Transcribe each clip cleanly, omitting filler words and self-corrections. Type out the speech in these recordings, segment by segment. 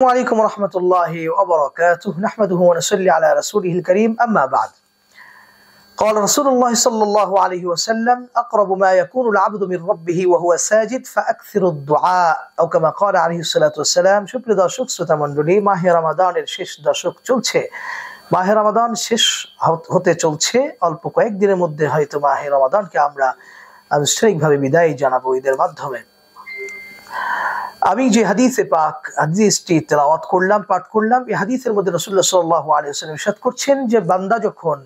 عليكم ورحمة الله وبركاته نحمده ونصلي على رسوله الكريم أما بعد قال رسول الله صلى الله عليه وسلم أقرب ما يكون العبد من ربه وهو ساجد فأكثر الدعاء أو كما قال عليه الصلاة والسلام সুপ্রিয় দর্শক শ্রোতা মণ্ডলী মাহে রমাদানের শেষ দশক চলছে মাহে রমাদান শেষ হতে চলছে অল্প কয়েকদিনের মধ্যে হয়তো মাহে রমাদানকে আমরা আনুষ্ঠানিকভাবে বিদায় জানাবো ঈদের মাধ্যমে আমি যে হাদিসে পাক হাদিসটি তেলাওয়াত করলাম পাঠ করলাম এই হাদিসের মধ্যে রাসূলুল্লাহ সাল্লাল্লাহু আলাইহি ওয়াসাল্লাম ইরশাদ করছেন যে বান্দা যখন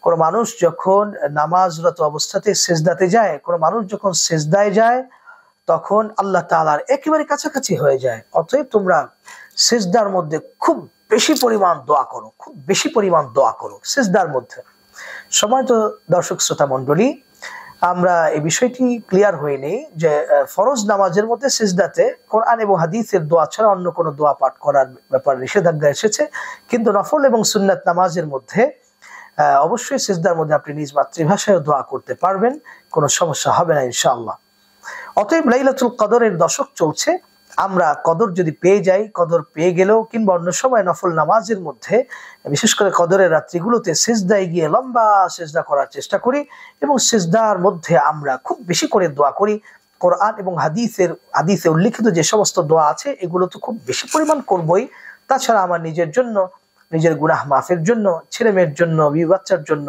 কোন মানুষ যখন নামাজরত অবস্থাতে সিজদাতে যায় কোন মানুষ যখন সিজদায় যায় তখন আল্লাহ তাআলার একেবারে কাছাকাছি হয়ে যায় অতএব তোমরা সিজদার মধ্যে খুব বেশি পরিমাণ দোয়া করো সিজদার মধ্যে সম্মানিত দর্শক শ্রোতা মণ্ডলী আমরা এই বিষয়টি ক্লিয়ার হয়নি যে ফরজ নামাজের মধ্যে সিজদাতে কোরআন এবং হাদিসের দোয়া ছাড়া অন্য কোনো দোয়া পাঠ করার ব্যাপারে নিষেধাজ্ঞা এসেছে কিন্তু নফল এবং সুন্নাত নামাজের মধ্যে অবশ্যই সিজদার মধ্যে আপনি নিজ মাতৃভাষায় দোয়া করতে পারবেন কোনো সমস্যা হবে না ইনশাআল্লাহ অতএব লাইলাতুল কদরের দশক চলছে আমরা কদর যদি পেয়ে যাই কদর পেয়ে গেলেও কিংবা অন্য সময় নফল নামাজের মধ্যে বিশেষ করে কদরের রাত্রিগুলোতে সিজদায় গিয়ে লম্বা সিজদা করার চেষ্টা করি এবং সিজদার মধ্যে আমরা খুব বেশি করে দোয়া করি কোরআন এবং হাদিসে উল্লিখিত যে সমস্ত দোয়া আছে এগুলো তো খুব বেশি পরিমাণ করবই তাছাড়া আমার নিজের জন্য নিজের গুনাহ মাফের জন্য ছেলে মেয়ের জন্য বিবি বাচ্চার জন্য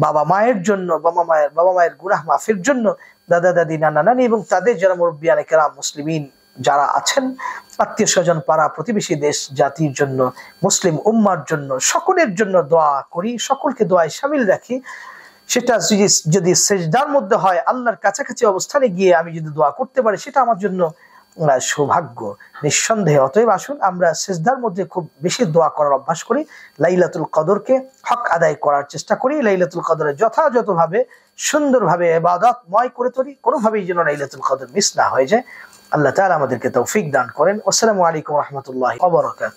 বাবা মায়ের জন্য বাবা মায়ের গুনাহ মাফের জন্য দাদা দাদি নানা নানি এবং তাদের যারা মুরব্বিয়ানে কেরাম মুসলিমিন যারা আছেন আত্মীয় স্বজন পাড়া প্রতিবেশী দেশ জাতির জন্য মুসলিম উম্মার জন্য সকলের জন্য দোয়া করি সকলকে দোয়ায় শামিল রাখি সেটা যদি সিজদার মধ্যে হয় আল্লাহর কাছাকাছি অবস্থানে গিয়ে আমি যদি দোয়া করতে পারি সেটা আমার জন্য সৌভাগ্য নিঃসন্দেহে অতএব আসুন আমরা সিজদার মধ্যে খুব বেশি দোয়া করার অভ্যাস করি লাইলাতুল কদরকে হক আদায় করার চেষ্টা করি লাইলাতুল কদরে যথাযথভাবে সুন্দরভাবে ইবাদতময় করে তুলি কোনোভাবেই যেন লাইলাতুল কদর মিস না হয়ে যায় আল্লাহ তাআলা আমাদেরকে তৌফিক দান করেন। আসসালামু আলাইকুম ওয়া রাহমাতুল্লাহি ওয়া বারাকাতুহু।